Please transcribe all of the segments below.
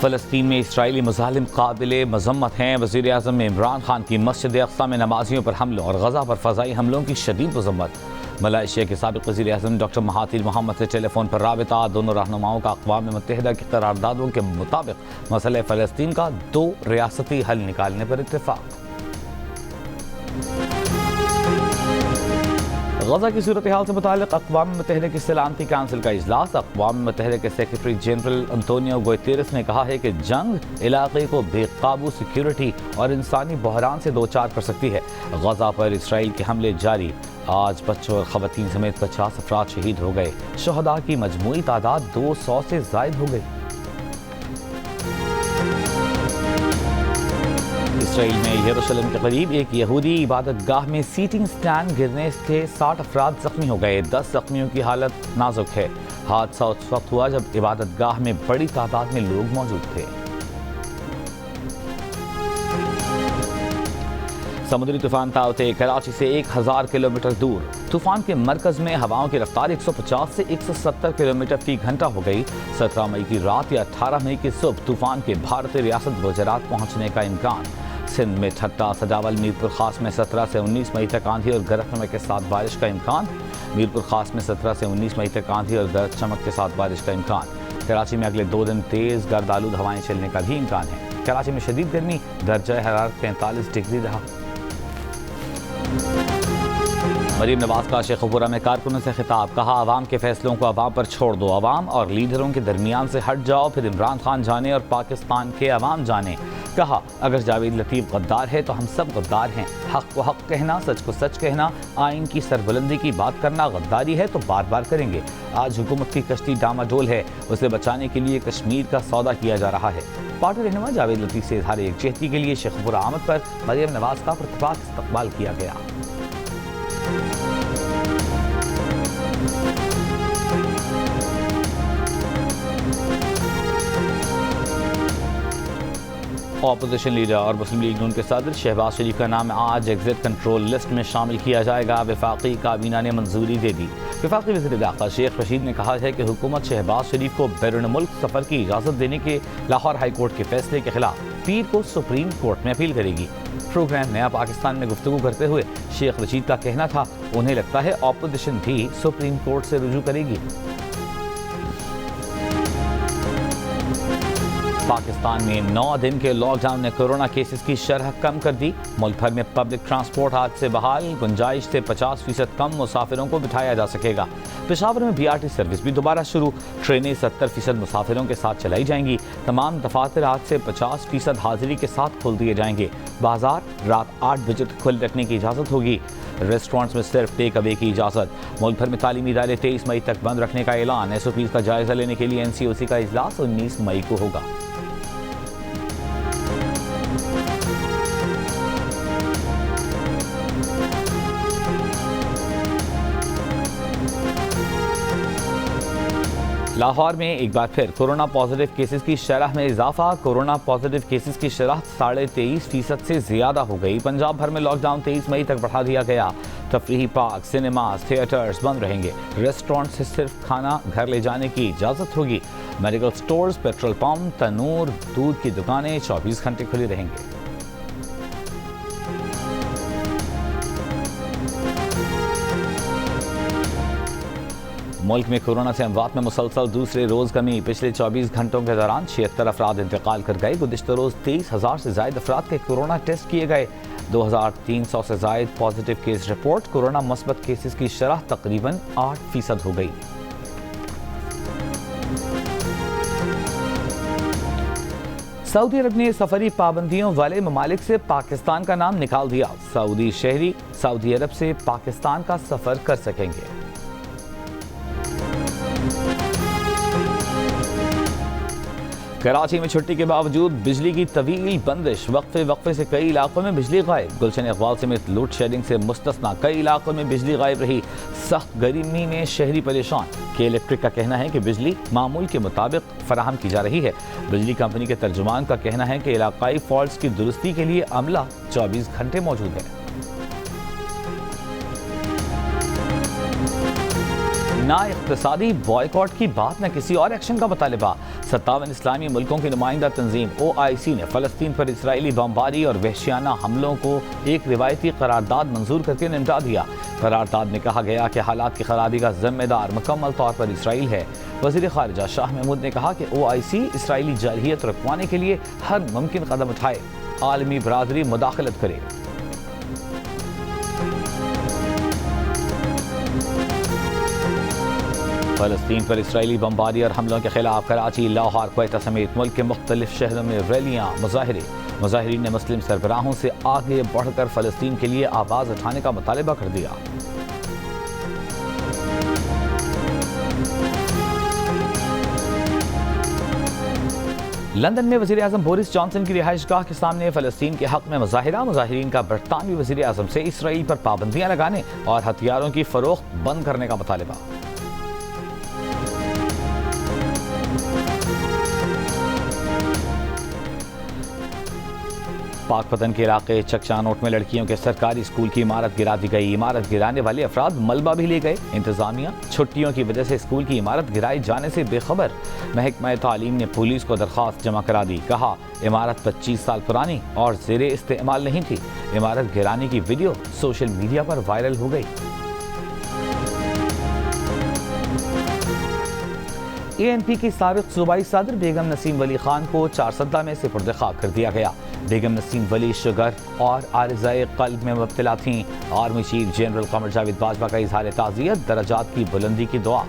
फ़लस्तीन में इसराइली मज़ालिम काबिल मज़म्मत हैं। वज़ीर आज़म इमरान खान की मस्जिद अक़सा में नमाजियों पर हमलों और गज़ा पर फ़ज़ाई हमलों की शदीद मज़म्मत। मलेशिया के साबिक़ वज़ीर आज़म डॉक्टर महातिर मोहम्मद से टेलीफोन पर राबिता। दोनों रहनुमाओं का अक़वाम मुत्तहिदा की करारदादों के मुताबिक मसले फ़लस्तीन का 2 रियासती हल निकालने पर इत्तेफ़ाक़। गज़ा की सूरत हाल से मुताल्लिक़ अक़वाम मुत्तहिदा की सलामती काउंसिल का इजलास। अक़वाम मुत्तहिदा के सेक्रेटरी जनरल अंतोनियो गुतेरेस ने कहा है कि जंग इलाक़े को बेकाबू सिक्योरिटी और इंसानी बहरान से दो चार कर सकती है। गज़ा पर इसराइल के हमले जारी। आज बच्चों और ख़वातीन समेत 50 अफराद शहीद हो गए। शहदा की मजमूई तादाद 200 से ज़ायद हो गई। इसराइल में यरूशलेम के करीब एक यहूदी इबादत गाह में सीटिंग स्टैंड गिरने से 60 अफराद जख्मी हो गए। 10 जख्मियों की हालत नाजुक है। हादसा उस वक्त हुआ जब इबादत गाह में बड़ी तादाद में लोग मौजूद थे। समुद्री तूफान ताउते कराची से 1000 किलोमीटर दूर। तूफान के मरकज में हवाओं की रफ्तार 150 से 170 किलोमीटर फी घंटा हो गई। 17 मई की रात या 18 मई की सुबह तूफान के भारतीय रियासत गुजरात पहुंचने का इम्कान। सिंध में ठट्टा, सजावल, मीरपुर खास में 17 से 19 मई तक आंधी और गरज चमक के साथ बारिश का इम्कान। मीरपुर खास में 17 से 19 मई तक आंधी और गरज चमक के साथ बारिश का इम्कान। कराची में अगले 2 दिन तेज गर्द आलूद हवाएं चलने का भी इम्कान है। कराची में शदीद गर्मी, दर्जा हरारत 43 डिग्री रहा। मरीम नवाज का शेखपुरा में कारकुनों से खिताब। कहा, आवाम के फैसलों को आवाम पर छोड़ दो। आवाम और लीडरों के दरमियान से हट जाओ, फिर इमरान खान जाने और पाकिस्तान के अवाम जाने। कहा, अगर जावेद लतीफ़ गद्दार है तो हम सब गद्दार हैं। हक को हक कहना, सच को सच कहना, आइन की सरबुलंदी की बात करना गद्दारी है तो बार बार करेंगे। आज हुकूमत की कश्ती डामाडोल है, उसे बचाने के लिए कश्मीर का सौदा किया जा रहा है। पार्टी रहनुमा जावेद लतीफ़ से इज़हार यकजहती के लिए शेखपुरा आमद पर मरीम नवाज का प्रतिफाक इस्तकबाल किया गया। ऑपोजिशन लीडर और मुस्लिम लीग नून के सदर शहबाज शरीफ का नाम आज एग्जिट कंट्रोल लिस्ट में शामिल किया जाएगा। वफाकी काबीना ने मंजूरी दे दी। वफाकी वज़ीर दाखिला शेख रशीद ने कहा है कि हुकूमत शहबाज शरीफ को बैरून मुल्क सफ़र की इजाज़त देने के लाहौर हाई कोर्ट के फैसले के खिलाफ पीर को सुप्रीम कोर्ट में अपील करेगी। प्रोग्राम नया पाकिस्तान में गुफ्तगू करते हुए शेख रशीद का कहना था, उन्हें लगता है ऑपोजिशन भी सुप्रीम कोर्ट से रुजू करेगी। पाकिस्तान में 9 दिन के लॉकडाउन ने कोरोना केसेस की शरह कम कर दी। मुल्क भर में पब्लिक ट्रांसपोर्ट आज से बहाल। गुंजाइश से 50% कम मुसाफिरों को बिठाया जा सकेगा। पेशावर में BRT सर्विस भी दोबारा शुरू। ट्रेनें 70% मुसाफिरों के साथ चलाई जाएंगी। तमाम दफातर आज से 50% हाजिरी के साथ खोल दिए जाएंगे। बाजार रात 8 बजे तक खुले रखने की इजाज़त होगी। रेस्टोरेंट्स में सिर्फ टेक अवे की इजाज़त। मुल्क भर में तालीमी इदारे 23 मई तक बंद रखने का ऐलान। SOPs का जायजा लेने के लिए NCOC का इजलास 19 मई को होगा। लाहौर में एक बार फिर कोरोना पॉजिटिव केसेस की शरह में इजाफा। कोरोना पॉजिटिव केसेस की शरह 23.5% से ज़्यादा हो गई। पंजाब भर में लॉकडाउन 23 मई तक बढ़ा दिया गया। तफरीही पार्क, सिनेमाज, थिएटर्स बंद रहेंगे। रेस्टोरेंट से सिर्फ खाना घर ले जाने की इजाज़त होगी। Medical stores, petrol pump, Tanur, दूध की दुकानें 24 घंटे खुली रहेंगे। मुल्क में कोरोना से अमवात में मुसलसल दूसरे रोज़ कमी। पिछले 24 घंटों के दौरान 76 अफराद इंतकाल कर गए। गुज़िश्ता रोज़ 23,000 से ज़ायद अफराद के कोरोना टेस्ट किए गए। 2,300 से ज़ायद पॉजिटिव केस रिपोर्ट। कोरोना मुस्बत केसेस की शरह तकरीबन 8% हो गई। सऊदी अरब ने सफरी पाबंदियों वाले ममालिक से पाकिस्तान का नाम निकाल दिया। सऊदी शहरी सऊदी अरब से पाकिस्तान का सफ़र कर सकेंगे। कराची में छुट्टी के बावजूद बिजली की तवील बंदिश। वक्फे से कई इलाकों में बिजली गायब। गुलशन इकबाल समेत लोड शेडिंग से मुस्तस्ना कई इलाकों में बिजली गायब रही। सख्त गर्मी में शहरी परेशान। के इलेक्ट्रिक का कहना है कि बिजली मामूल के मुताबिक फराहम की जा रही है। बिजली कंपनी के तर्जुमान का कहना है कि इलाकाई फॉल्ट्स की दुरुस्ती के लिए अमला 24 घंटे मौजूद है। ना इक़्तिसादी बॉयकॉट की बात, न किसी और एक्शन का मुतालिबा। 57 इस्लामी मुल्कों की नुमाइंदा तंजीम OIC ने फ़लस्तीन पर इसराइली बमबारी और वहशियाना हमलों को एक रिवायती करारदाद मंजूर करके निपटा दिया। करारदाद में कहा गया कि हालात की खराबी का जिम्मेदार मुकम्मल तौर पर इसराइल है। वज़ीर ख़ारिजा शाह महमूद ने कहा कि OIC इसराइली जारहियत रुकवाने के लिए हर मुमकिन कदम उठाए, आलमी बरादरी मुदाखलत करे। फ़लस्तीन पर इसराइली बमबारी और हमलों के खिलाफ कराची, लाहौर, क्वेटा समेत मुल्क के मुख्तलिफ शहरों में रैलियाँ, मुजाहिरे। मुजाहिरीन ने मुस्लिम सरबराहों से आगे बढ़कर फ़लस्तीन के लिए आवाज़ उठाने का मुतालिबा कर दिया। लंदन में वज़ीर आज़म बोरिस जॉनसन की रिहाइशगाह के सामने फ़लस्तीन के हक़ में मुजाहिरा। मुजाहिरीन का बरतानवी वज़ीर आज़म से इसराइल पर पाबंदियाँ लगाने और हथियारों की फ़रोख्त बंद करने का मुतालिबा। पाकपतन के इलाके चकचानोट में लड़कियों के सरकारी स्कूल की इमारत गिरा दी गई। इमारत गिराने वाले अफराद मलबा भी ले गए। इंतजामिया छुट्टियों की वजह से स्कूल की इमारत गिराए जाने से बेखबर। महकमा तालीम ने पुलिस को दरख्वास्त जमा करा दी। कहा इमारत 25 साल पुरानी और ज़ेरे इस्तेमाल नहीं थी। इमारत गिराने की वीडियो सोशल मीडिया पर वायरल हो गई। ANP की साबिक़ सूबाई सदर बेगम नसीम वली खान को चारसद्दा में सुपुर्द खाक कर दिया गया। बेगम नसीम वली शुगर और आरिज़ाए क़ल्ब में मुब्तला थीं। आर्मी चीफ जनरल क़मर जावेद बाजवा का इज़हार ताज़ियत, दरजात की बुलंदी की दुआ।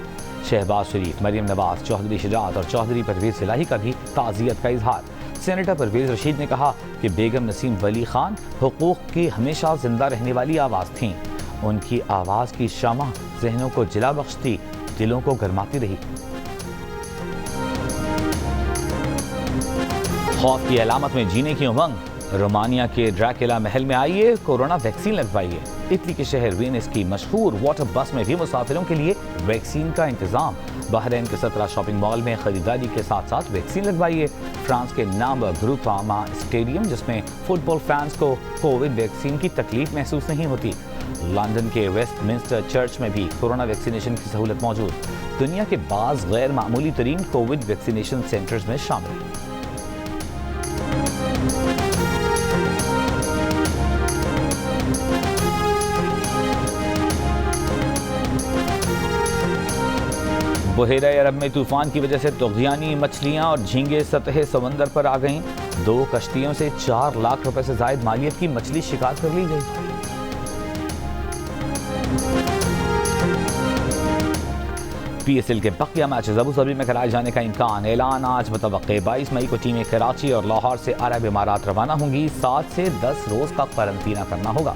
शहबाज शरीफ, मरियम नवाज, चौधरी शुजात और चौधरी परवेज़ इलाही का भी ताज़ियत का इज़हार। सेनेटर परवेज़ रशीद ने कहा कि बेगम नसीम वली खान हुकूक़ की हमेशा जिंदा रहने वाली आवाज़ थीं। उनकी आवाज़ की शमा ज़हनों को जिला बख्शती, दिलों को गरमाती रही। खौफ की अलामत में जीने की उमंग। रोमानिया के ड्रैकुला महल में आइए, कोरोना वैक्सीन लगवाइए। इटली के शहर वेनिस की मशहूर वाटर बस में भी मुसाफिरों के लिए वैक्सीन का इंतजाम। बहरीन के 17 शॉपिंग मॉल में खरीदारी के साथ साथ वैक्सीन लगवाइए। फ्रांस के नाम ग्रूपामा स्टेडियम, जिसमें फुटबॉल फैंस को कोविड वैक्सीन की तकलीफ महसूस नहीं होती। लंदन के वेस्टमिंस्टर चर्च में भी कोरोना वैक्सीनेशन की सहूलत मौजूद। दुनिया के बाज़ गैर मामूली तरीन कोविड वैक्सीनेशन सेंटर्स में शामिल। बहेरा अरब में तूफान की वजह से तुग़यानी मछलियां और झींगे सतह समंदर पर आ गईं। 2 कश्तियों से 4 लाख रुपए से ज़ायद मालियत की मछली शिकार कर ली गई। PSL के बकिया मैचेस अबू धाबी में कराए जाने का इम्कान। ऐलान आज मुतवक्के। 22 मई को टीमें कराची और लाहौर से अरब इमारात रवाना होंगी। 7 से 10 रोज का क्वारंटीना करना होगा।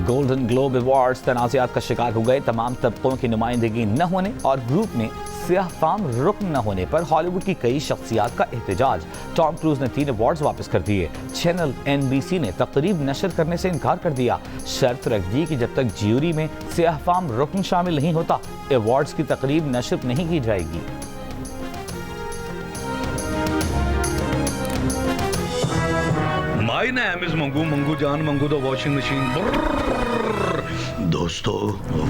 गोल्डन ग्लोब अवार्ड्स तनाज़ात का शिकार हो गए। तमाम तबकों की नुमाइंदगी न होने और ग्रुप में सियाह फाम रुकन न होने पर हॉलीवुड की कई शख्सियात का एहतजाज। टॉम क्रूज ने 3 अवार्ड्स वापस कर दिए। चैनल NBC ने तकरीब नशर करने से इनकार कर दिया। शर्त रख दी कि जब तक ज्यूरी में सियाह फाम रुकन शामिल नहीं होता, अवार्ड्स की तकरीब नशर नहीं की जाएगी। My name is Mangu Mangu जान मंगू द वॉशिंग मशीन। दोस्तों,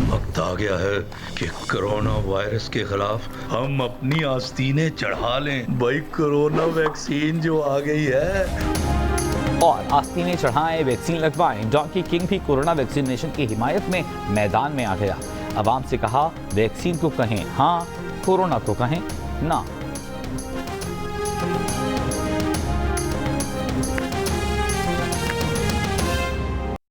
वक्त आ गया है कि कोरोना वायरस के खिलाफ हम अपनी आस्तीनें चढ़ा लें। भाई कोरोना वैक्सीन जो आ गई है, और आस्तीनें चढ़ाएं, वैक्सीन लगवाएं। डॉन्की किंग भी कोरोना वैक्सीनेशन की हिमायत में मैदान में आ गया। अवाम से कहा वैक्सीन को कहें हाँ, कोरोना को कहें ना।